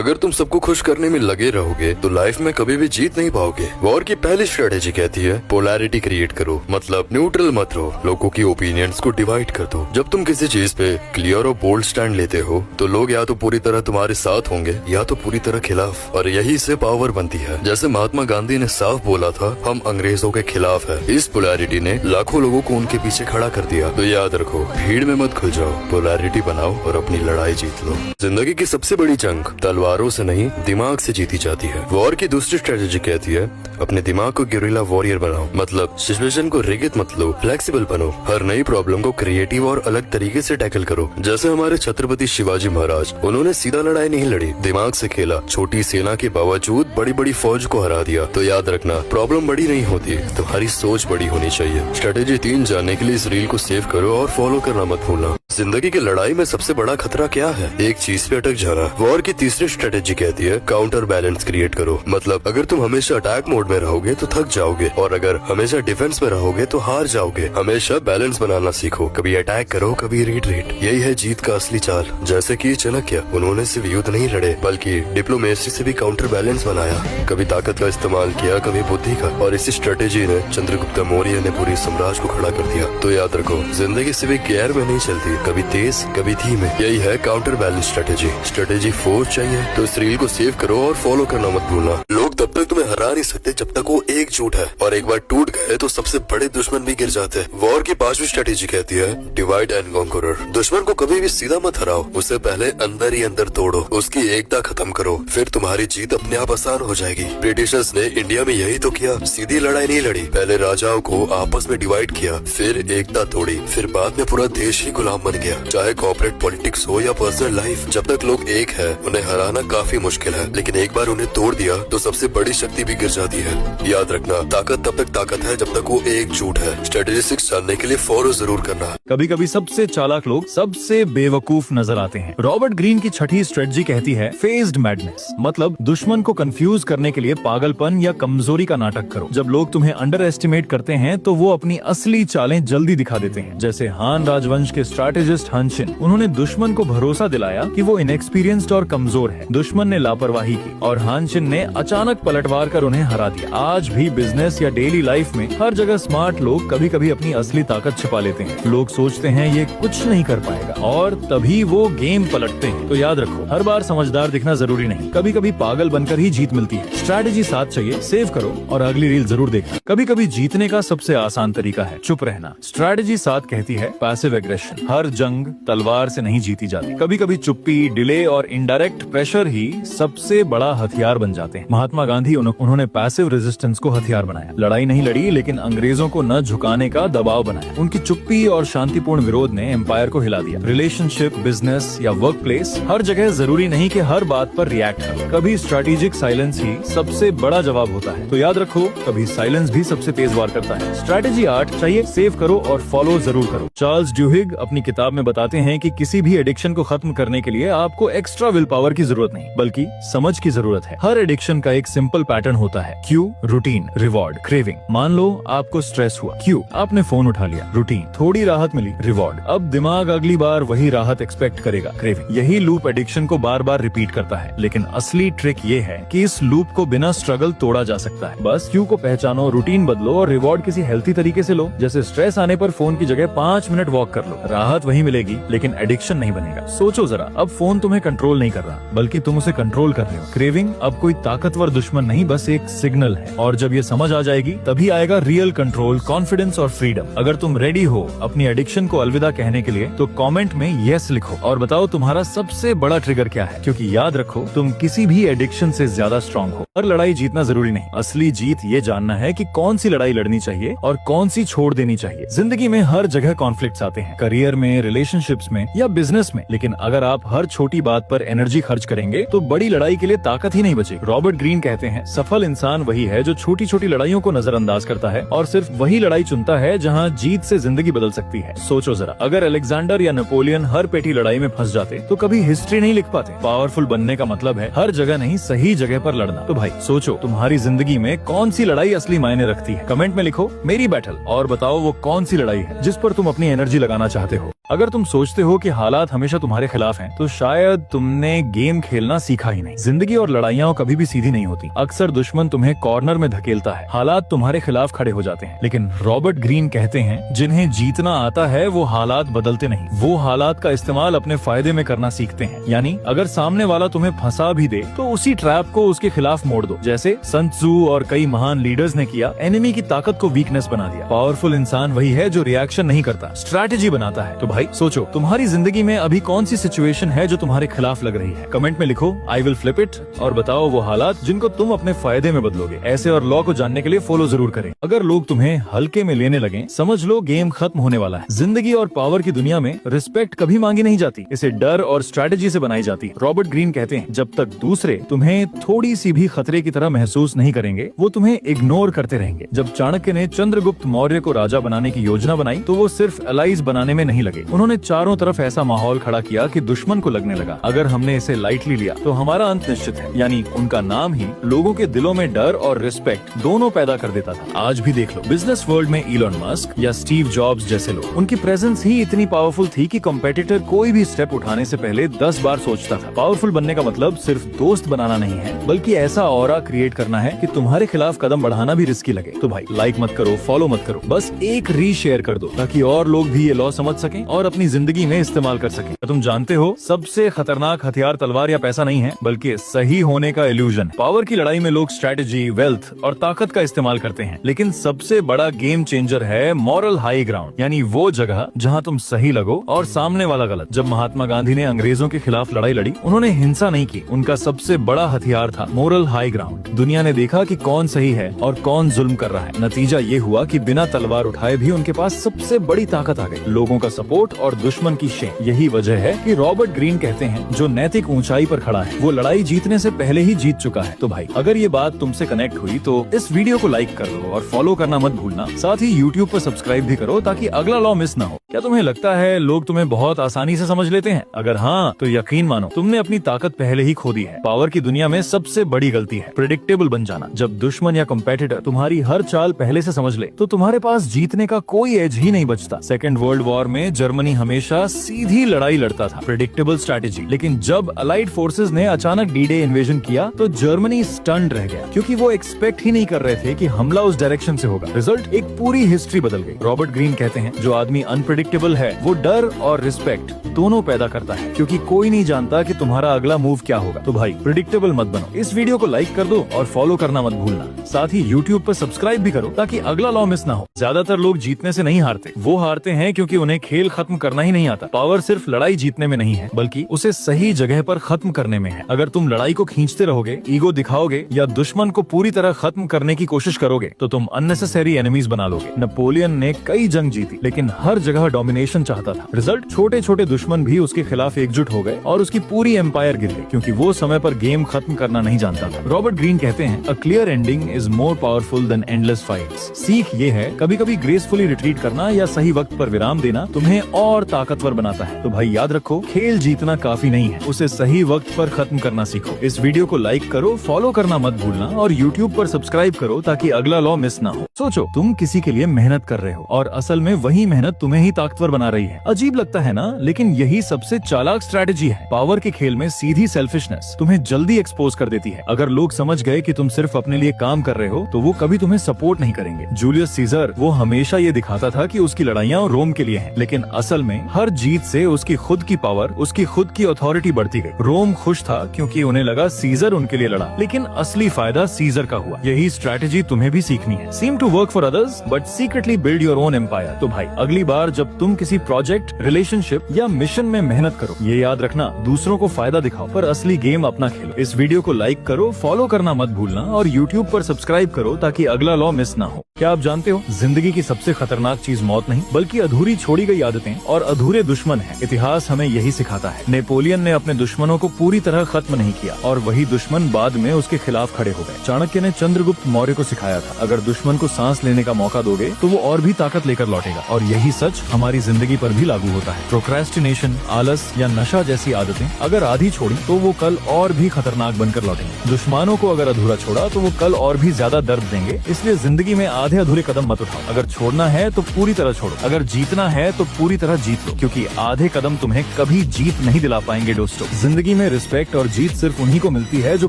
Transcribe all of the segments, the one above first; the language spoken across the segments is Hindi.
अगर तुम सबको खुश करने में लगे रहोगे तो लाइफ में कभी भी जीत नहीं पाओगे। वॉर की पहली स्ट्रेटेजी कहती है पोलैरिटी क्रिएट करो, मतलब न्यूट्रल मत रहो, लोगों की ओपिनियंस को डिवाइड कर दो। जब तुम किसी चीज पे क्लियर और बोल्ड स्टैंड लेते हो तो लोग या तो पूरी तरह तुम्हारे साथ होंगे या तो पूरी तरह खिलाफ, और यही से पावर बनती है। जैसे महात्मा गांधी ने साफ बोला था, हम अंग्रेजों के खिलाफ है। इस पोलैरिटी ने लाखों लोगों को उनके पीछे खड़ा कर दिया। तो याद रखो, भीड़ में मत खुल जाओ, पोलैरिटी बनाओ और अपनी लड़ाई जीत लो। जिंदगी की सबसे बड़ी जंग तलवारों से नहीं, दिमाग से जीती जाती है। वॉर की दूसरी स्ट्रेटेजी कहती है अपने दिमाग को गेरिला वॉरियर बनाओ, मतलब सिचुएशन को रिगिड मत लो, फ्लेक्सिबल बनो। हर नई प्रॉब्लम को क्रिएटिव और अलग तरीके से टैकल करो। जैसे हमारे छत्रपति शिवाजी महाराज, उन्होंने सीधा लड़ाई नहीं लड़ी, दिमाग से खेला। छोटी सेना के बावजूद बड़ी बड़ी फौज को हरा दिया। तो याद रखना, प्रॉब्लम बड़ी नहीं होती, तुम्हारी सोच बड़ी होनी चाहिए। स्ट्रेटेजी 3 जानने के लिए इस रील को सेव करो और फॉलो करना मत भूलना। जिंदगी की लड़ाई में सबसे बड़ा खतरा क्या है? एक चीज पे अटक जाना। वॉर की तीसरी स्ट्रेटेजी कहती है काउंटर बैलेंस क्रिएट करो, मतलब अगर तुम हमेशा अटैक मोड में रहोगे तो थक जाओगे, और अगर हमेशा डिफेंस में रहोगे तो हार जाओगे। हमेशा बैलेंस बनाना सीखो, कभी अटैक करो, कभी रिट्रीट। यही है जीत का असली चाल। जैसे कि चाणक्य, उन्होंने सिर्फ युद्ध नहीं लड़े बल्कि डिप्लोमेसी से भी काउंटर बैलेंस बनाया। कभी ताकत का इस्तेमाल किया, कभी बुद्धि का, और इसी स्ट्रेटेजी ने चंद्रगुप्त मौर्य ने पूरी साम्राज्य को खड़ा कर दिया। तो याद रखो, जिंदगी सिर्फ एक गियर में नहीं चलती, कभी तेज कभी धीमे। यही है काउंटर बैलेंस स्ट्रेटेजी। स्ट्रेटेजी 4 चाहिए तो इस रील को सेव करो और फॉलो करना मत भूलना। लोग तब तक तुम्हें हरा नहीं सकते जब तक वो एकजुट है, और एक बार टूट गए तो सबसे बड़े दुश्मन भी गिर जाते हैं। वॉर की 5वीं स्ट्रेटेजी कहती है डिवाइड एंड कॉन्करर। दुश्मन को कभी भी सीधा मत हराओ, उससे पहले अंदर ही अंदर तोड़ो, उसकी एकता खत्म करो, फिर तुम्हारी जीत अपने आप आसान हो जाएगी। ब्रिटिशर्स ने इंडिया में यही तो किया, सीधी लड़ाई नहीं लड़ी, पहले राजाओं को आपस में डिवाइड किया, फिर एकता तोड़ी, फिर बाद में पूरा देश ही गुलाम बन गया। चाहे कॉर्पोरेट पॉलिटिक्स हो या पर्सनल लाइफ, जब तक लोग एक है उन्हें हराना काफी मुश्किल है, लेकिन एक बार उन्हें तोड़ दिया तो सबसे बड़ी शक्ति भी गिर जाती है। याद रखना, ताकत तब तक ताकत है जब तक वो एकजुट है। स्ट्रेटेजी 6 जानने के लिए फॉलो जरूर करना। कभी कभी सबसे चालाक लोग सबसे बेवकूफ नजर आते हैं। रॉबर्ट ग्रीन की 6ठी स्ट्रेटजी कहती है फेज्ड मैडनेस, मतलब दुश्मन को कंफ्यूज करने के लिए पागलपन या कमजोरी का नाटक करो। जब लोग तुम्हें अंडर एस्टिमेट करते हैं तो वो अपनी असली चालें जल्दी दिखा देते हैं। जैसे हान राजवंश के स्ट्रैटेजिस्ट हान चिन, उन्होंने दुश्मन को भरोसा दिलाया कि वो इनएक्सपीरियंस्ड और कमजोर है। दुश्मन ने लापरवाही की और हान चिन ने अचानक पलटवार कर उन्हें हरा दिया। आज भी बिजनेस या डेली लाइफ में हर जगह स्मार्ट लोग कभी कभी अपनी असली ताकत छिपा लेते हैं। लोग सोचते हैं ये कुछ नहीं कर पाएगा और तभी वो गेम पलटते हैं। तो याद रखो, हर बार समझदार दिखना जरूरी नहीं, कभी कभी पागल बनकर ही जीत मिलती है। स्ट्रैटेजी 7 चाहिए, सेव करो और अगली रील जरूर देखना। कभी कभी जीतने का सबसे आसान तरीका है चुप रहना। स्ट्रैटेजी 7 कहती है पैसिव एग्रेशन। हर जंग तलवार से नहीं जीती जाती, कभी कभी चुप्पी, डिले और इनडायरेक्ट प्रेशर ही सबसे बड़ा हथियार बन जाते हैं। महात्मा गांधी, उन्होंने पैसिव रेजिस्टेंस को हथियार बनाया। लड़ाई नहीं लड़ी लेकिन अंग्रेजों को न झुकाने का दबाव बनाया। उनकी चुप्पी और शांतिपूर्ण विरोध ने एम्पायर को हिला दिया। रिलेशनशिप, बिजनेस या वर्क प्लेस, हर जगह जरूरी नहीं कि हर बात पर रिएक्ट करो। कभी स्ट्रेटेजिक साइलेंस ही सबसे बड़ा जवाब होता है। तो याद रखो, कभी साइलेंस भी सबसे तेज वार करता है। स्ट्रेटेजी 8 चाहिए, सेव करो और फॉलो जरूर करो। चार्ल्स ड्यूहिग अपनी किताब में बताते हैं कि किसी भी एडिक्शन को खत्म करने के लिए आपको एक्स्ट्रा विल पावर की जरूरत नहीं बल्कि समझ की जरूरत है। हर एडिक्शन का एक सिंपल पैटर्न होता है, क्यू, रूटीन, रिवॉर्ड, क्रेविंग। मान लो आपको स्ट्रेस हुआ, क्यू, आपने फोन उठा लिया, रूटीन, थोड़ी राहत मिली, रिवॉर्ड। अब दिमाग अगली बार वही राहत एक्सपेक्ट करेगा, क्रेविंग। यही लूप एडिक्शन को बार बार रिपीट करता है, लेकिन असली ट्रिक ये है कि इस लूप को बिना स्ट्रगल तोड़ा जा सकता है। बस क्यू को पहचानो, रूटीन बदलो और रिवॉर्ड किसी हेल्थी तरीके से लो। जैसे स्ट्रेस आने पर फोन की जगह 5 मिनट वॉक कर लो, राहत वही मिलेगी लेकिन एडिक्शन नहीं बनेगा। सोचो जरा, अब फोन तुम्हें कंट्रोल नहीं कर रहा बल्कि तुम उसे कंट्रोल कर रहे हो। क्रेविंग अब कोई ताकतवर दुश्मन नहीं, बस एक सिग्नल है, और जब ये समझ आ जाएगी तभी आएगा रियल कंट्रोल, कॉन्फिडेंस और फ्रीडम। अगर तुम रेडी हो अपनी एडिक्शन को अलविदा कहने के लिए तो कमेंट में यस लिखो और बताओ तुम्हारा सबसे बड़ा ट्रिगर क्या है, क्योंकि याद रखो, तुम किसी भी एडिक्शन से ज्यादा स्ट्रांग हो। हर लड़ाई जीतना जरूरी नहीं, असली जीत ये जानना है कि कौन सी लड़ाई लड़नी चाहिए और कौन सी छोड़ देनी चाहिए। जिंदगी में हर जगह कॉन्फ्लिक्ट्स आते हैं, करियर में, रिलेशनशिप्स में या बिजनेस में, लेकिन अगर आप हर छोटी बात पर एनर्जी खर्च करेंगे तो बड़ी लड़ाई के लिए ताकत ही नहीं बचेगी। रॉबर्ट ग्रीन कहते हैं सफल इंसान वही है जो छोटी छोटी लड़ाइयों को नजरअंदाज करता है और सिर्फ वही लड़ाई चुनता है जहां जीत से जिंदगी बदल सकती है। सोचो जरा, अगर अलेक्जेंडर या नेपोलियन हर पेटी लड़ाई में फंस जाते तो कभी हिस्ट्री नहीं लिख पाते। पावरफुल बनने का मतलब है हर जगह नहीं, सही जगह पर लड़ना। तो भाई सोचो, तुम्हारी जिंदगी में कौन सी लड़ाई असली मायने रखती है? कमेंट में लिखो मेरी बैटल और बताओ वो कौन सी लड़ाई है जिस पर तुम अपनी एनर्जी लगाना चाहते हो। अगर तुम सोचते हो कि हालात हमेशा तुम्हारे खिलाफ हैं, तो शायद तुमने गेम खेलना सीखा ही नहीं। जिंदगी और लड़ाइयाँ कभी भी सीधी नहीं होती। अक्सर दुश्मन तुम्हें कॉर्नर में धकेलता है, हालात तुम्हारे खिलाफ खड़े हो जाते हैं। लेकिन रॉबर्ट ग्रीन कहते हैं, जिन्हें जीतना आता है वो हालात बदलते नहीं, वो हालात का इस्तेमाल अपने फायदे में करना सीखते हैं। यानी अगर सामने वाला तुम्हें फंसा भी दे तो उसी ट्रैप को उसके खिलाफ मोड़ दो, जैसे सन त्सू और कई महान लीडर्स ने किया। एनिमी की ताकत को वीकनेस बना दिया। पावरफुल इंसान वही है जो रिएक्शन नहीं करता, स्ट्रैटेजी बनाता है। तो भाई सोचो, तुम्हारी जिंदगी में अभी कौन सी सिचुएशन है जो तुम्हारे खिलाफ लग रही है? कमेंट में लिखो, आई विल फ्लिप इट, और बताओ वो हालात जिनको तुम अपने फायदे में बदलोगे। ऐसे और लॉ को जानने के लिए फॉलो जरूर करें। अगर लोग तुम्हें हल्के में लेने लगे, समझ लो गेम खत्म होने वाला है। जिंदगी और पावर की दुनिया में रिस्पेक्ट कभी मांगी नहीं जाती, इसे डर और स्ट्रैटेजी से बनाई जाती है। रॉबर्ट ग्रीन कहते हैं, जब तक दूसरे तुम्हें थोड़ी सी भी खतरे की तरह महसूस नहीं करेंगे, वो तुम्हें इग्नोर करते रहेंगे। जब चाणक्य ने चंद्रगुप्त मौर्य को राजा बनाने की योजना बनाई तो वो सिर्फ एलाइज बनाने में नहीं लगे, उन्होंने चारों तरफ ऐसा माहौल खड़ा किया कि दुश्मन को लगने लगा अगर हमने इसे लाइटली लिया तो हमारा अंत निश्चित है। यानी उनका नाम ही लोगों के दिलों में डर और रिस्पेक्ट दोनों पैदा कर देता था। आज भी देख लो, बिजनेस वर्ल्ड में इलॉन मस्क या स्टीव जॉब्स जैसे लोग, उनकी प्रेजेंस ही इतनी पावरफुल थी कि कॉम्पिटिटर कोई भी स्टेप उठाने से पहले 10 बार सोचता था। पावरफुल बनने का मतलब सिर्फ दोस्त बनाना नहीं है, बल्कि ऐसा ऑरा क्रिएट करना है कि तुम्हारे खिलाफ कदम बढ़ाना भी रिस्की लगे। तो भाई लाइक मत करो, फॉलो मत करो, बस एक रीशेयर कर दो ताकि और लोग भी ये लॉ समझ सकें और अपनी जिंदगी में इस्तेमाल कर सकें। तुम जानते हो, सबसे खतरनाक हथियार तलवार या पैसा नहीं है, बल्कि सही होने का इल्यूजन। पावर की लड़ाई में लोग स्ट्रैटेजी, वेल्थ और ताकत का इस्तेमाल करते हैं, लेकिन सबसे बड़ा गेम चेंजर है मॉरल हाई ग्राउंड, यानी वो जगह जहाँ तुम सही लगो और सामने वाला गलत। जब महात्मा गांधी ने अंग्रेजों के खिलाफ लड़ाई लड़ी, उन्होंने हिंसा नहीं की, उनका सबसे बड़ा हथियार था मोरल हाई ग्राउंड। दुनिया ने देखा कि कौन सही है और कौन जुल्म कर रहा है। नतीजा ये हुआ कि बिना तलवार उठाए भी उनके पास सबसे बड़ी ताकत आ गई, लोगों का सपोर्ट और दुश्मन की शेम। यही वजह है कि रॉबर्ट ग्रीन कहते हैं, जो नैतिक ऊंचाई पर खड़ा है वो लड़ाई जीतने से पहले ही जीत चुका है। तो भाई अगर ये बात तुमसे कनेक्ट हुई तो इस वीडियो को लाइक कर दो और फॉलो करना मत भूलना। साथ ही YouTube पर सब्सक्राइब भी करो ताकि अगला लॉ मिस ना हो। क्या तुम्हें लगता है लोग तुम्हें बहुत आसानी से समझ लेते हैं? अगर हाँ, तो यकीन मानो तुमने अपनी ताकत पहले ही खो दी है। पावर की दुनिया में सबसे बड़ी गलती है प्रेडिक्टेबल बन जाना। जब दुश्मन या कॉम्पिटिटर तुम्हारी हर चाल पहले से समझ ले तो तुम्हारे पास जीतने का कोई एज ही नहीं बचता। सेकेंड वर्ल्ड वॉर में जर्मनी हमेशा सीधी लड़ाई लड़ता था, प्रेडिक्टेबल स्ट्रैटेजी। लेकिन जब अलाइड फोर्सेस ने अचानक डी-डे इन्वेजन किया तो जर्मनी स्टन्ड रह गया, क्योंकि वो एक्सपेक्ट ही नहीं कर रहे थे कि हमला उस डायरेक्शन से होगा। रिजल्ट, एक पूरी हिस्ट्री बदल गई। रॉबर्ट ग्रीन कहते हैं, जो आदमी अनप्रेडिक्टेबल है वो डर और रिस्पेक्ट दोनों पैदा करता है, क्योंकि कोई नहीं जानता कि तुम्हारा अगला मूव क्या होगा। तो भाई प्रेडिक्टेबल मत बनो। इस वीडियो को लाइक कर दो और फॉलो करना मत भूलना। साथ ही YouTube पर सब्सक्राइब भी करो ताकि अगला लॉ मिस ना हो। ज्यादातर लोग जीतने से नहीं हारते, वो हारते हैं क्योंकि उन्हें खेल खत्म करना ही नहीं आता। पावर सिर्फ लड़ाई जीतने में नहीं है, बल्कि उसे सही जगह पर खत्म करने में है। अगर तुम लड़ाई को खींचते रहोगे, ईगो दिखाओगे या दुश्मन को पूरी तरह खत्म करने की कोशिश करोगे तो तुम अननेसेसरी एनिमीज बना लोगे। नेपोलियन ने कई जंग जीती, लेकिन हर जगह डोमिनेशन चाहता था। रिजल्ट, छोटे छोटे दुश्मन भी उसके खिलाफ एकजुट हो गए और उसकी पूरी एम्पायर गिर गई, क्योंकि वो समय पर गेम खत्म करना नहीं जानता था। रॉबर्ट ग्रीन कहते हैं, a clear ending is more powerful than endless fights. सीख ये है, कभी कभी ग्रेसफुली रिट्रीट करना या सही वक्त पर विराम देना तुम्हें और ताकतवर बनाता है। तो भाई याद रखो, खेल जीतना काफी नहीं है, उसे सही वक्त पर खत्म करना सीखो। इस वीडियो को लाइक करो, फॉलो करना मत भूलना और YouTube पर सब्सक्राइब करो ताकि अगला लॉ मिस ना हो। सोचो, तुम किसी के लिए मेहनत कर रहे हो और असल में वही मेहनत तुम्हें ही ताकतवर बना रही है। अजीब लगता है ना, लेकिन यही सबसे चालाक स्ट्रैटेजी है। पावर के खेल में सीधी सेल्फिशनेस तुम्हें जल्दी एक्सपोज कर देती है। अगर लोग समझ गए कि तुम सिर्फ अपने लिए काम कर रहे हो तो वो कभी तुम्हें सपोर्ट नहीं करेंगे। जूलियस सीजर, वो हमेशा ये दिखाता था कि उसकी लड़ाइयाँ रोम के लिए हैं, लेकिन असल में हर जीत से उसकी खुद की पावर, उसकी खुद की अथॉरिटी बढ़ती गई। रोम खुश था क्योंकि उन्हें लगा सीजर उनके लिए लड़ा, लेकिन असली फायदा सीजर का हुआ। यही स्ट्रैटेजी तुम्हें भी सीखनी है। Seem to work for others but secretly build your own empire. तो भाई अगली बार जब तुम किसी प्रोजेक्ट, रिलेशनशिप या मिशन में मेहनत करो, ये याद रखना, दूसरों को फायदा दिखाओ पर असली गेम अपना खेलो। इस वीडियो को लाइक करो, फॉलो करना मत भूलना और YouTube पर सब्सक्राइब करो ताकि अगला लॉ मिस ना हो। क्या आप जानते हो, जिंदगी की सबसे खतरनाक चीज मौत नहीं, बल्कि अधूरी छोड़ी गई आदतें और अधूरे दुश्मन हैं। इतिहास हमें यही सिखाता है। नेपोलियन ने अपने दुश्मनों को पूरी तरह खत्म नहीं किया और वही दुश्मन बाद में उसके खिलाफ खड़े हो गए। चाणक्य ने चंद्रगुप्त मौर्य को सिखाया था, अगर दुश्मन को सांस लेने का मौका दोगे तो वो और भी ताकत लेकर लौटेगा। और यही सच हमारी जिंदगी पर भी लागू होता है। प्रोक्रेस्टिनेशन, आलस या नशा जैसी आदतें अगर आधी छोड़ी तो वो कल और भी खतरनाक बनकर लौटेंगे। दुश्मनों को अगर अधूरा छोड़ा तो वो कल और भी ज्यादा दर्द देंगे। इसलिए जिंदगी में आधी आधे अधूरे कदम मत उठाओ। अगर छोड़ना है तो पूरी तरह छोड़ो, अगर जीतना है तो पूरी तरह जीत लो, क्योंकि आधे कदम तुम्हें कभी जीत नहीं दिला पाएंगे दोस्तों। जिंदगी में रिस्पेक्ट और जीत सिर्फ उन्हीं को मिलती है जो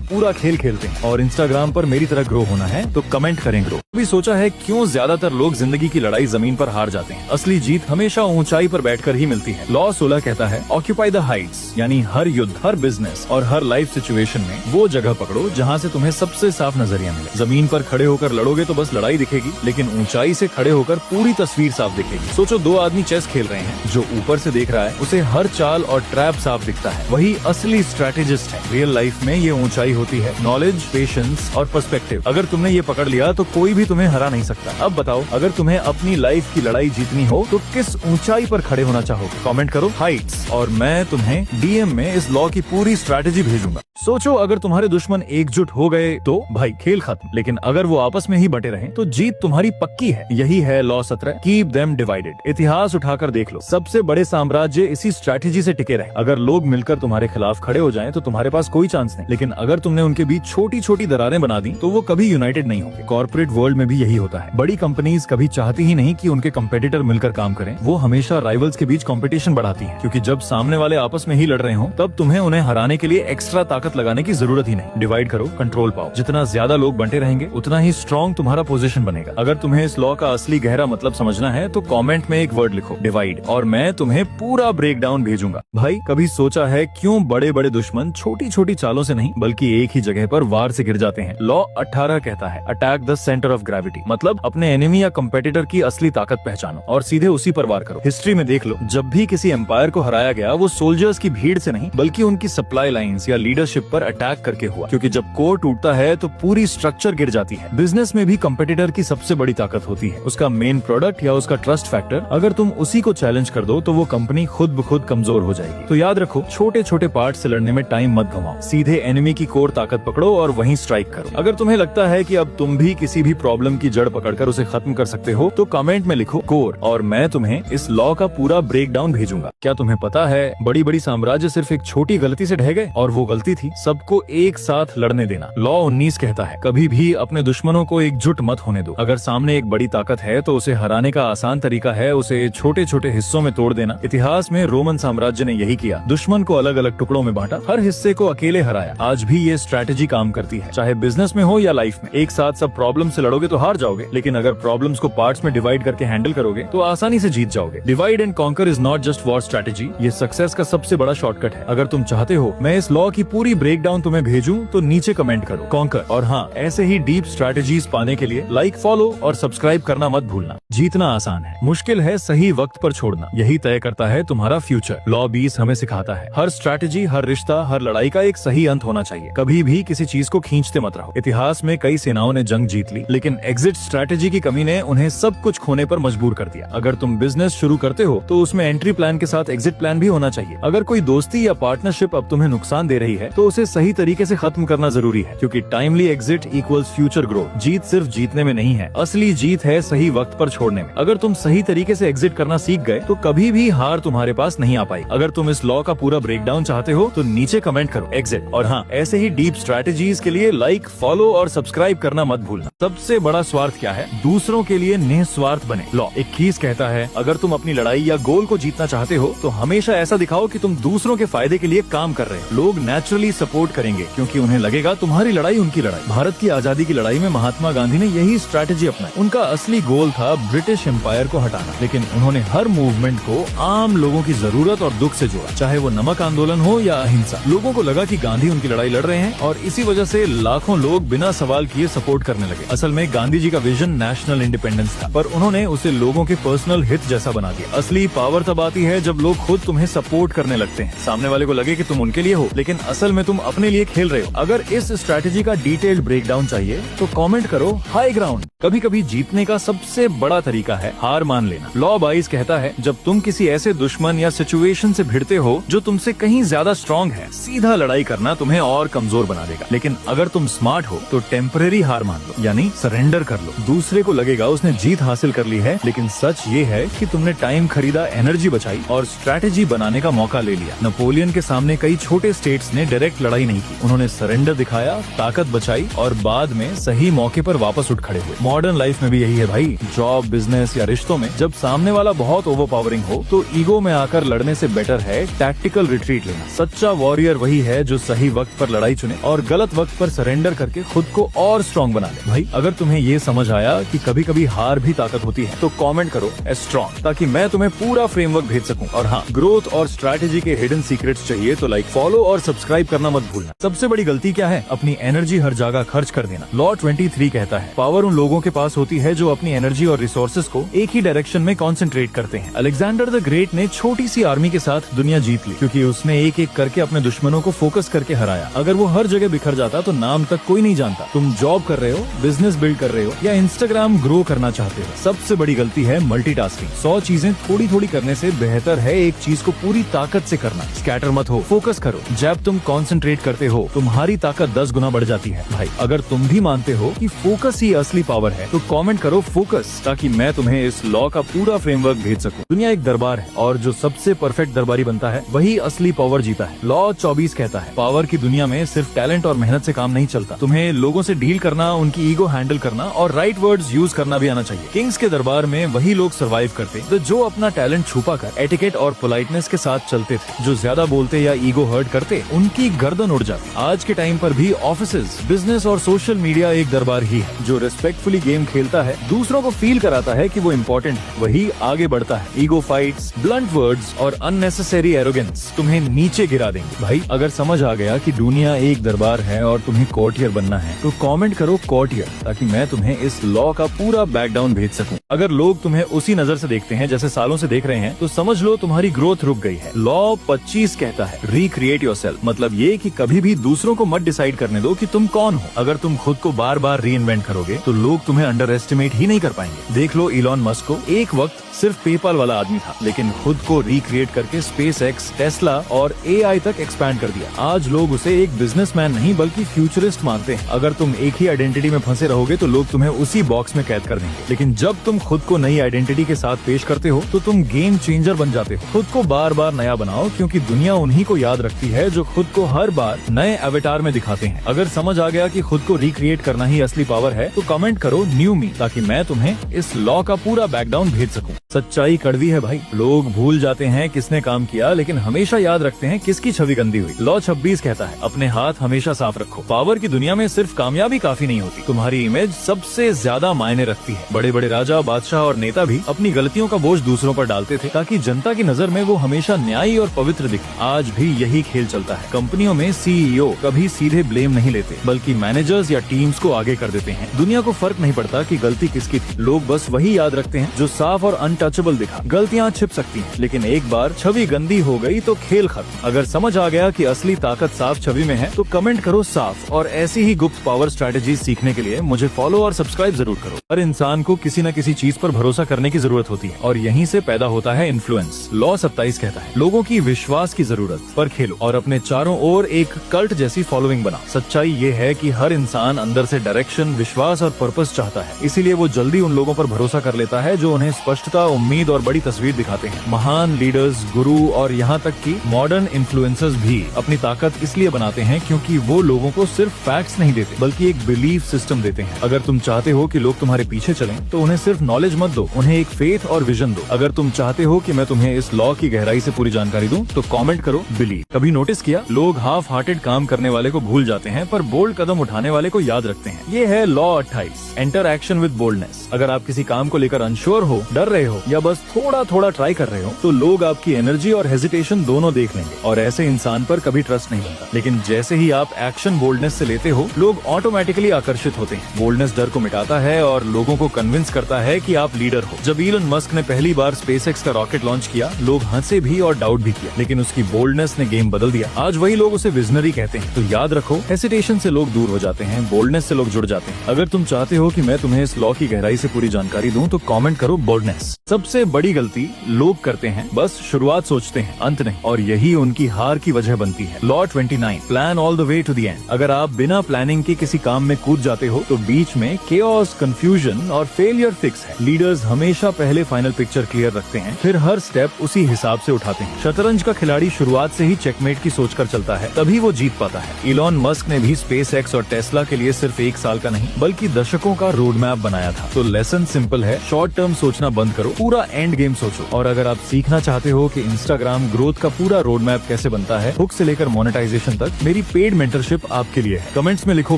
पूरा खेल खेलते हैं। और इंस्टाग्राम पर मेरी तरह ग्रो होना है तो कमेंट करें ग्रो। कभी सोचा है क्यों ज्यादातर लोग जिंदगी की लड़ाई जमीन पर हार जाते हैं? असली जीत हमेशा ऊंचाई पर बैठकर ही मिलती है। लॉ 16 कहता है ऑक्यूपाई द हाइट्स, यानी हर युद्ध, हर बिजनेस और हर लाइफ सिचुएशन में वो जगह पकड़ो जहाँ से तुम्हें सबसे साफ नजरिया मिले। जमीन पर खड़े होकर लड़ोगे तो बस लड़ाई दिखेगी, लेकिन ऊंचाई से खड़े होकर पूरी तस्वीर साफ दिखेगी। सोचो दो आदमी चेस खेल रहे हैं, जो ऊपर से देख रहा है उसे हर चाल और ट्रैप साफ दिखता है, वही असली स्ट्रैटेजिस्ट है। रियल लाइफ में ये ऊंचाई होती है नॉलेज, पेशेंस और पर्सपेक्टिव। अगर तुमने ये पकड़ लिया तो कोई भी तुम्हें हरा नहीं सकता। अब बताओ, अगर तुम्हें अपनी लाइफ की लड़ाई जीतनी हो तो किस ऊंचाई पर खड़े होना चाहोगे? कमेंट करो हाइट्स और मैं तुम्हें डीएम में इस लॉ की पूरी स्ट्रैटेजी भेजूंगा। सोचो अगर तुम्हारे दुश्मन एकजुट हो गए तो भाई खेल खत्म, लेकिन अगर वो आपस में ही बटे रहे तो जीत तुम्हारी पक्की है। यही है लॉ 17, कीप देम डिवाइडेड। इतिहास उठाकर देख लो, सबसे बड़े साम्राज्य इसी स्ट्रैटेजी से टिके रहे। अगर लोग मिलकर तुम्हारे खिलाफ खड़े हो जाएं तो तुम्हारे पास कोई चांस नहीं, लेकिन अगर तुमने उनके बीच छोटी छोटी दरारें बना दी तो वो कभी यूनाइटेड नहीं होंगे। कॉर्पोरेट वर्ल्ड में भी यही होता है। बड़ी कंपनीज कभी चाहती ही नहीं कि उनके कंपेटिटर मिलकर काम करें, वो हमेशा राइवल्स के बीच कंपटीशन बढ़ाती है, क्योंकि जब सामने वाले आपस में ही लड़ रहे हो तब तुम्हें उन्हें हराने के लिए एक्स्ट्रा ताकत लगाने की जरूरत ही नहीं। डिवाइड करो, कंट्रोल पाओ। जितना ज्यादा लोग बंटे रहेंगे उतना ही स्ट्रॉन्ग तुम्हारा पोजीशन बनेगा। अगर तुम्हें इस लॉ का असली गहरा मतलब समझना है तो कमेंट में एक वर्ड लिखो, डिवाइड, और मैं तुम्हें पूरा ब्रेक डाउन भेजूंगा। भाई कभी सोचा है क्यों बड़े बड़े दुश्मन छोटी छोटी चालों से नहीं बल्कि एक ही जगह पर वार से गिर जाते हैं? लॉ 18 कहता है attack the centre of gravity, मतलब अपने एनिमी या कंपेटिटर की असली ताकत पहचानो और सीधे उसी पर वार करो। हिस्ट्री में देख लो, जब भी किसी एम्पायर को हराया गया वो सोल्जर्स की भीड़ से नहीं बल्कि उनकी सप्लाई लाइंस या लीडरशिप पर अटैक करके हुआ, क्योंकि जब कोर टूटता है तो पूरी स्ट्रक्चर गिर जाती है। बिजनेस में भी कंपेटिटर की सबसे बड़ी ताकत होती है उसका मेन प्रोडक्ट या उसका ट्रस्ट फैक्टर। अगर तुम उसी को चैलेंज कर दो तो वो कंपनी खुद ब खुद कमजोर हो जाएगी। तो याद रखो, छोटे छोटे पार्ट से लड़ने में टाइम मत गवाओ, सीधे एनिमी की कोर ताकत पकड़ो और वहीं स्ट्राइक करो। अगर तुम्हें लगता है कि अब तुम भी किसी भी प्रॉब्लम की जड़ पकड़कर उसे खत्म कर सकते हो तो कमेंट में लिखो कोर और मैं तुम्हें इस लॉ का पूरा ब्रेक डाउन भेजूंगा। क्या तुम्हें पता है बड़ी बड़ी साम्राज्य सिर्फ एक छोटी गलती से ढह गए, और वो गलती थी सबको एक साथ लड़ने देना। लॉ 19 कहता है कभी भी अपने दुश्मनों को एकजुट मत होने दो। अगर सामने एक बड़ी ताकत है तो उसे हराने का आसान तरीका है उसे छोटे छोटे हिस्सों में तोड़ देना। इतिहास में रोमन साम्राज्य ने यही किया, दुश्मन को अलग अलग टुकड़ों में बांटा, हर हिस्से को अकेले हराया। आज भी ये स्ट्रैटेजी काम करती है, चाहे बिजनेस में हो या लाइफ में। एक साथ सब प्रॉब्लम से लड़ोगे तो हार जाओगे, लेकिन अगर प्रॉब्लम्स को पार्ट्स में डिवाइड करके हैंडल करोगे तो आसानी से जीत जाओगे। Divide and conquer is not just war strategy, ये सक्सेस का सबसे बड़ा शॉर्टकट है। अगर तुम चाहते हो मैं इस लॉ की पूरी ब्रेक डाउन तुम्हें भेजूं तो नीचे कमेंट करो कॉन्कर। और हाँ, ऐसे ही डीप स्ट्रैटेजीज पाने के लिए लाइक, फॉलो और सब्सक्राइब करना मत भूलना। जीतना आसान है, मुश्किल है सही वक्त पर छोड़ना, यही तय करता है तुम्हारा फ्यूचर। लॉ 20 हमें सिखाता है हर स्ट्रैटेजी, हर रिश्ता, हर लड़ाई का एक सही अंत होना चाहिए। कभी भी किसी चीज को खींचते मत रहो। इतिहास में कई सेनाओं ने जंग जीत ली, लेकिन एग्जिट स्ट्रैटेजी की कमी ने उन्हें सब कुछ खोने पर मजबूर कर दिया। अगर तुम बिजनेस शुरू करते हो तो उसमें एंट्री प्लान के साथ एग्जिट प्लान भी होना चाहिए। अगर कोई दोस्ती या पार्टनरशिप अब तुम्हें नुकसान दे रही है तो उसे सही तरीके से खत्म करना जरूरी है, क्योंकि timely exit equals future growth. जीत सिर्फ जीतने में नहीं है, असली जीत है सही वक्त पर छोड़ने में। अगर तुम सही तरीके से एग्जिट करना सीख गए तो कभी भी हार तुम्हारे पास नहीं आ पाई। अगर तुम इस लॉ का पूरा ब्रेकडाउन चाहते हो तो नीचे कमेंट करो एग्जिट। और हाँ, ऐसे ही डीप स्ट्रैटेजीज के लिए लाइक, फॉलो और सब्सक्राइब करना मत भूलना। सबसे बड़ा स्वार्थ क्या है? दूसरों के लिए निस्वार्थ बने। लॉ 21 कहता है अगर तुम अपनी लड़ाई या गोल को जीतना चाहते हो तो हमेशा ऐसा दिखाओ कि तुम दूसरों के फायदे के लिए काम कर रहे हो। लोग नेचुरली सपोर्ट करेंगे क्योंकि उन्हें लगेगा तुम्हारी लड़ाई उनकी लड़ाई। भारत की आजादी की लड़ाई में महात्मा गांधी ने यही स्ट्रैटेजी अपनाई। उनका असली गोल था ब्रिटिश एम्पायर को हटाना, लेकिन उन्होंने हर मूवमेंट को आम लोगों की जरूरत और दुख से जोड़ा, चाहे वो नमक आंदोलन हो या अहिंसा। लोगों को लगा कि गांधी उनकी लड़ाई लड़ रहे हैं और इसी वजह से लाखों लोग बिना सवाल किए सपोर्ट करने लगे। असल में गांधी जी का विजन नेशनल इंडिपेंडेंस था, पर उन्होंने उसे लोगों के पर्सनल हित जैसा बना दिया। असली पावर तब आती है जब लोग खुद तुम्हें सपोर्ट करने लगते हैं। सामने वाले को लगे कि तुम उनके लिए हो, लेकिन असल में तुम अपने लिए खेल रहे हो। अगर इस स्ट्रैटेजी का डिटेल्ड ब्रेकडाउन चाहिए तो कमेंट करो हाई ग्राउंड। कभी कभी जीतने का सबसे बड़ा तरीका है हार मान लेना। लॉ 22 कहता है जब तुम किसी ऐसे दुश्मन या सिचुएशन से भिड़ते हो जो तुमसे कहीं ज्यादा स्ट्रॉन्ग है, सीधा लड़ाई करना तुम्हें और कमजोर बना देगा। लेकिन अगर तुम स्मार्ट हो तो टेम्परेरी हार मान लो, यानी सरेंडर कर लो। दूसरे को लगेगा उसने जीत हासिल कर ली है, लेकिन सच ये है कि तुमने टाइम खरीदा, एनर्जी बचाई और स्ट्रैटेजी बनाने का मौका ले लिया। नेपोलियन के सामने कई छोटे स्टेट्स ने डायरेक्ट लड़ाई नहीं की, उन्होंने सरेंडर दिखाया, ताकत बचाई और बाद में सही मौके पर वापस उठ खड़े हुए। मॉडर्न लाइफ में भी यही है भाई। जॉब, बिजनेस या रिश्तों में जब सामने वाला बहुत ओवरपावरिंग हो तो ईगो में आकर लड़ने से बेटर है टैक्टिकल रिट्रीट लेना। सच्चा वॉरियर वही है जो सही वक्त पर लड़ाई चुने और गलत वक्त पर सरेंडर करके खुद को और स्ट्रॉन्ग बना ले। भाई अगर तुम्हें ये समझ आया कि कभी कभी हार भी ताकत होती है तो कमेंट करो स्ट्रॉन्ग, ताकि मैं तुम्हें पूरा फ्रेमवर्क भेज सकूं। और हाँ, ग्रोथ और स्ट्रैटेजी के हिडन सीक्रेट्स चाहिए तो लाइक, फॉलो और सब्सक्राइब करना मत भूलना। सबसे बड़ी गलती क्या है? अपनी एनर्जी हर जगह खर्च कर देना। लॉ 23 कहता है पावर उन लोगों के पास होती है जो अपनी एनर्जी और रिसोर्सेज को एक ही डायरेक्शन में कॉन्सेंट्रेट करते हैं। अलेक्जेंडर द ग्रेट ने छोटी सी आर्मी के साथ दुनिया जीत ली क्योंकि उसने एक एक करके अपने दुश्मनों को फोकस करके हराया। अगर वो हर जगह बिखर जाता तो नाम तक कोई नहीं जानता। तुम जॉब कर रहे हो, बिजनेस बिल्ड कर रहे हो या इंस्टाग्राम ग्रो करना चाहते हो, सबसे बड़ी गलती है मल्टीटास्किंग। 100 चीजें थोड़ी थोड़ी करने से बेहतर है एक चीज को पूरी ताकत से करना। स्कैटर मत हो, फोकस करो। जब तुम कॉन्सेंट्रेट करते हो तुम्हारी ताकत 10 गुना बढ़ जाती है। भाई अगर तुम भी मानते हो कि फोकस ही असली पावर है तो कमेंट करो फोकस, ताकि मैं तुम्हें इस लॉ का पूरा फ्रेमवर्क भेज सकूं। दुनिया एक दरबार है और जो सबसे परफेक्ट दरबारी बनता है वही असली पावर जीता है। लॉ 24 कहता है पावर की दुनिया में सिर्फ टैलेंट और मेहनत से काम नहीं चलता। तुम्हें लोगों से डील करना, उनकी ईगो हैंडल करना और राइट वर्ड्स यूज करना भी आना चाहिए। किंग्स के दरबार में वही लोग सर्वाइव करते तो जो अपना टैलेंट छुपा कर एटिकेट और पोलाइटनेस के साथ चलते थे। जो ज्यादा बोलते या ईगो हर्ट करते उनकी गर्दन उड़ जाती। आज के टाइम पर भी ऑफिसेज, बिजनेस और सोशल मीडिया एक दरबार ही है। जो रिस्पेक्टफुली गेम खेलता है, दूसरों को फील कराता है कि वो इम्पोर्टेंट है, वही आगे बढ़ता है। ईगो फाइट्स, ब्लंट वर्ड्स और अननेसेसरी एरोगेंस तुम्हें नीचे गिरा देंगे। भाई अगर समझ आ गया कि दुनिया एक दरबार है और तुम्हें कोर्टियर बनना है तो कमेंट करो कोर्टियर, ताकि मैं तुम्हें इस लॉ का पूरा बैकडाउन भेज सकूं। अगर लोग तुम्हें उसी नजर से देखते हैं जैसे सालों से देख रहे हैं तो समझ लो तुम्हारी ग्रोथ रुक गई है। लॉ 25 कहता है रिक्रिएट योरसेल्फ, मतलब ये कि कभी भी दूसरों को मत डिसाइड करने दो कि तुम कौन हो। अगर तुम खुद को बार बार री इन्वेंट करोगे तो लोग तुम्हें अंडर एस्टिमेट ही नहीं कर पाएंगे। देख लो इलॉन मस्क को, एक वक्त सिर्फ पेपाल वाला आदमी था लेकिन खुद को रिक्रिएट करके स्पेस एक्स, टेस्ला और AI तक एक्सपैंड कर दिया। आज लोग उसे एक बिजनेसमैन नहीं बल्कि फ्यूचरिस्ट मानते हैं। अगर तुम एक ही आइडेंटिटी में फंसे रहोगे तो लोग तुम्हें उसी बॉक्स में कैद कर देंगे, लेकिन जब तुम खुद को नई आइडेंटिटी के साथ पेश करते हो तो तुम गेम चेंजर बन जाते हो। खुद को बार बार नया बनाओ क्योंकि दुनिया उन्हीं को याद रखती है जो खुद को हर बार नए अवतार में दिखाते हैं। अगर समझ आ गया कि खुद को रिक्रिएट करना ही असली पावर है तो कमेंट करो न्यू मी, ताकि मैं तुम्हें इस लॉ का पूरा बैकडाउन भेज सकूं। सच्चाई कड़वी है भाई, लोग भूल जाते हैं किसने काम किया लेकिन हमेशा याद रखते हैं किसकी छवि गंदी हुई। लॉ 26 कहता है अपने हाथ हमेशा साफ रखो। पावर की दुनिया में सिर्फ कामयाबी काफी नहीं होती, तुम्हारी इमेज सबसे ज्यादा मायने रखती है। बड़े बड़े राजा, बादशाह और नेता भी अपनी गलतियों का बोझ दूसरों पर डालते थे ताकि जनता की नजर में वो हमेशा न्यायी और पवित्र दिखे। आज भी यही खेल चलता है। कंपनियों में CEO कभी सीधे ब्लेम नहीं लेते बल्कि मैनेजर्स या टीम्स को आगे कर देते हैं। दुनिया को फर्क नहीं पड़ता कि गलती किसकी थी, लोग बस वही याद रखते हैं जो साफ और अनटचेबल दिखा। गलतियां छिप सकती हैं लेकिन एक बार छवि गंदी हो गई तो खेल खत्म। अगर समझ आ गया कि असली ताकत साफ छवि में है तो कमेंट करो साफ, और ऐसी ही गुप्त पावर स्ट्रैटेजी सीखने के लिए मुझे फॉलो और सब्सक्राइब जरूर करो। हर इंसान को किसी न किसी चीज पर भरोसा करने की जरूरत होती है और यहीं से पैदा होता है इन्फ्लुएंस। लॉ 27 कहता है लोगों की विश्वास की जरूरत पर खेलो और अपने चारों ओर एक कल्ट जैसी फॉलोइंग बनाओ। सच्चाई ये है कि हर इंसान अंदर से डायरेक्शन, विश्वास और पर्पस चाहता है, इसीलिए वो जल्दी उन लोगों पर भरोसा कर लेता है जो उन्हें स्पष्टता, उम्मीद और बड़ी तस्वीर दिखाते हैं। महान लीडर्स, गुरु और यहाँ तक कि मॉडर्न इन्फ्लुएंसर्स भी अपनी ताकत इसलिए बनाते हैं क्योंकि वो लोगों को सिर्फ फैक्ट्स नहीं देते बल्कि एक बिलीफ सिस्टम देते हैं। अगर तुम चाहते हो कि लोग तुम्हारे पीछे चलें तो उन्हें सिर्फ नॉलेज मत दो, उन्हें एक फेथ और विजन दो। अगर तुम चाहते हो कि मैं तुम्हें इस लॉ की गहराई से पूरी जानकारी दूं तो कमेंट करो बिलीव। कभी नोटिस किया, लोग हाफ हार्टेड काम करने वाले को भूल जाते हैं पर बोल्ड कदम उठाने वाले को याद रखते हैं। ये है law 28, enter action with boldness. अगर आप किसी काम को लेकर अनश्योर हो, डर रहे हो या बस थोड़ा थोड़ा ट्राई कर रहे हो तो लोग आपकी एनर्जी और हेजिटेशन दोनों देख लेंगे और ऐसे इंसान पर कभी ट्रस्ट नहीं बनता। लेकिन जैसे ही आप एक्शन बोल्डनेस से लेते हो लोग ऑटोमेटिकली आकर्षित होते हैं। बोल्डनेस डर को मिटाता है और लोगों को कन्विंस करता है कि आप लीडर हो। जब इलन मस्क ने पहली बार स्पेसएक्स का रॉकेट लॉन्च किया लोग हंसे भी और डाउट भी किया, लेकिन उसकी बोल्डनेस ने गेम बदल दिया। आज वही लोग उसे विजनरी कहते हैं। तो याद रखो, हेसिटेशन से लोग दूर हो जाते हैं, बोल्डनेस से लोग जुड़ जाते हैं। अगर तुम चाहते हो कि मैं तुम्हें इस लॉ की गहराई से पूरी जानकारी दूं तो कमेंट करो बोल्डनेस। सबसे बड़ी गलती लोग करते हैं, बस शुरुआत सोचते हैं, अंत नहीं, और यही उनकी हार की वजह बनती है। Law 29, plan all the way to the end. अगर आप बिना प्लानिंग के किसी काम में कूद जाते हो तो बीच में केओस, कंफ्यूजन और फेलियर फिक्स फिक्स है। लीडर्स हमेशा पहले फाइनल पिक्चर क्लियर रखते हैं, फिर हर स्टेप उसी हिसाब से उठाते हैं। शतरंज का खिलाड़ी शुरुआत से ही चेकमेट की सोच कर चलता है, तभी वो जीत पाता है। इलॉन मस्क ने भी स्पेसएक्स और टेस्ला के लिए सिर्फ 1 साल का नहीं बल्कि दशकों का रोड मैप बनाया था। तो लेसन सिंपल है, शॉर्ट टर्म सोचना बंद करो, पूरा एंड गेम सोचो। और अगर आप सीखना चाहते हो कि इंस्टाग्राम ग्रोथ का पूरा रोड मैप कैसे बनता है, हुक से लेकर मोनेटाइजेशन तक, मेरी पेड मेंटरशिप आपके लिए है। कमेंट्स में लिखो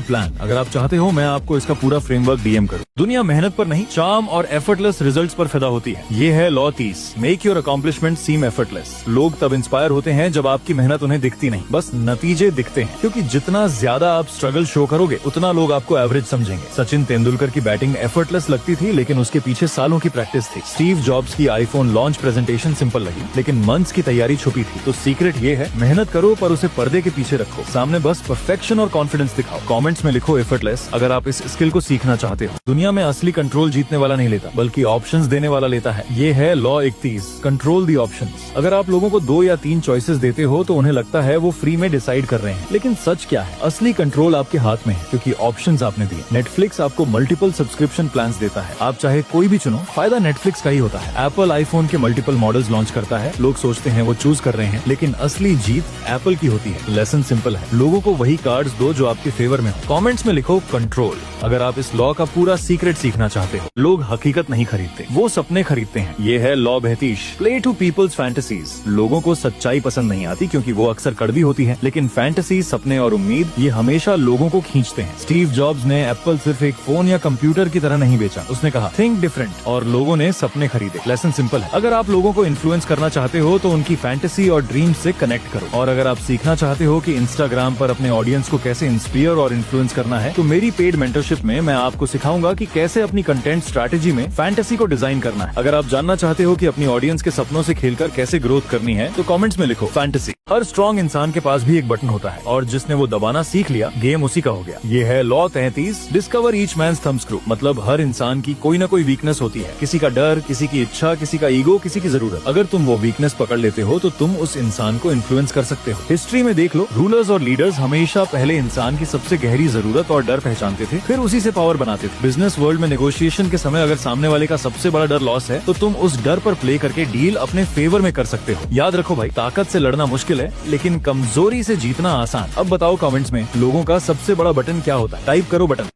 प्लान, अगर आप चाहते हो मैं आपको इसका पूरा फ्रेमवर्क डीएम करूं। दुनिया मेहनत पर नहीं, चार्म और एफर्टलेस रिजल्ट्स पर फिदा होती है। ये है law 30, make your accomplishment seem effortless. लोग तब इंस्पायर होते हैं जब आपकी मेहनत उन्हें दिखती नहीं, बस नतीजे दिखते हैं। क्योंकि जितना ज्यादा आप स्ट्रगल शो करोगे उतना लोग आपको एवरेज समझेंगे। सचिन तेंदुलकर की बैटिंग एफर्टलेस लगती थी, लेकिन उसके पीछे सालों की प्रैक्टिस थी। स्टीव जॉब्स की आईफोन लॉन्च प्रेजेंटेशन सिंपल लगी, लेकिन मंथ्स की तैयारी छुपी थी। तो सीक्रेट ये है, मेहनत करो पर उसे पर्दे के पीछे रखो, सामने बस परफेक्शन और कॉन्फिडेंस दिखाओ। कमेंट्स में लिखो एफर्टलेस अगर आप इस स्किल को सीखना चाहते हो। दुनिया में असली कंट्रोल जीतने वाला नहीं लेता, बल्कि ऑप्शंस देने वाला लेता है। ये है लॉ 31, कंट्रोल दी ऑप्शंस। अगर आप लोगों को 2 या 3 चॉइसेस देते हो तो उन्हें लगता है वो फ्री में डिसाइड कर रहे हैं, लेकिन सच क्या है? असली कंट्रोल आपके हाथ में है, क्योंकि ऑप्शंस आपने दिए। नेटफ्लिक्स आपको मल्टीपल सब्सक्रिप्शन प्लान्स देता है, आप चाहे कोई भी चुनो, फायदा नेटफ्लिक्स का ही होता है। एप्पल आईफोन के मल्टीपल मॉडल्स लॉन्च करता है, लोग सोचते हैं वो चूज कर रहे हैं, लेकिन असली जीत एप्पल की होती है। लेसन सिंपल है, लोगों को वही कार्ड्स दो जो आपके फेवर में हो। कमेंट्स में लिखो कंट्रोल अगर आप इस लॉ का पूरा सीक्रेट सीखना चाहते हो। लोग हकीकत नहीं खरीदते, वो सपने खरीदते हैं। ये है law 32, play to people's fantasies. लोगों को सच्चाई पसंद नहीं आती क्योंकि वो अक्सर कड़वी होती है, लेकिन फैंटेसी, सपने और उम्मीद ये हमेशा लोगों को खींचते हैं। स्टीव जॉब्स ने एप्पल सिर्फ एक फोन या कंप्यूटर की तरह नहीं बेचा, उसने कहा थिंक डिफरेंट, और लोगों ने सपने खरीदे। लेसन सिंपल है, अगर आप लोगों को इन्फ्लुएंस करना चाहते हो तो उनकी फैंटेसी और ड्रीम्स से कनेक्ट करो। और अगर आप सीखना चाहते हो कि इंस्टाग्राम पर अपने ऑडियंस को कैसे इंस्पायर और इन्फ्लुएंस करना है, तो मेरी पेड मेंटरशिप में मैं आपको सिखाऊंगा कि कैसे अपनी कंटेंट स्ट्रैटेजी में फैंटेसी को डिजाइन करना है। अगर आप जानना चाहते हो कि अपनी ऑडियंस के सपनों से खेलकर कैसे ग्रोथ करनी है, तो कमेंट्स में लिखो फैंटेसी। हर स्ट्रॉन्ग इंसान के पास भी एक बटन होता है, और जिसने वो दबाना सीख लिया, गेम उसी का हो गया। ये है law 33, discover each man's thumbscrew. मतलब हर इंसान की कोई ना कोई वीकनेस होती है, किसी का डर, किसी की इच्छा, किसी का ईगो, किसी की जरूरत। अगर तुम वो वीकनेस पकड़ लेते हो तो तुम उस इंसान को इन्फ्लुएंस कर सकते हो। हिस्ट्री में देख लो, रूलर्स और लीडर्स हमेशा पहले इंसान की सबसे गहरी जरूरत और डर पहचानते थे, फिर उसी से पावर बनाते थे। बिजनेस वर्ल्ड में नेगोशिएशन के समय अगर सामने वाले का सबसे बड़ा डर लॉस है, तो तुम उस डर पर प्ले करके डील अपने फेवर में कर सकते हो। याद रखो भाई, ताकत से लड़ना मुश्किल है, लेकिन कमजोरी से जीतना आसान। अब बताओ कमेंट्स में लोगों का सबसे बड़ा बटन क्या होता है? टाइप करो बटन।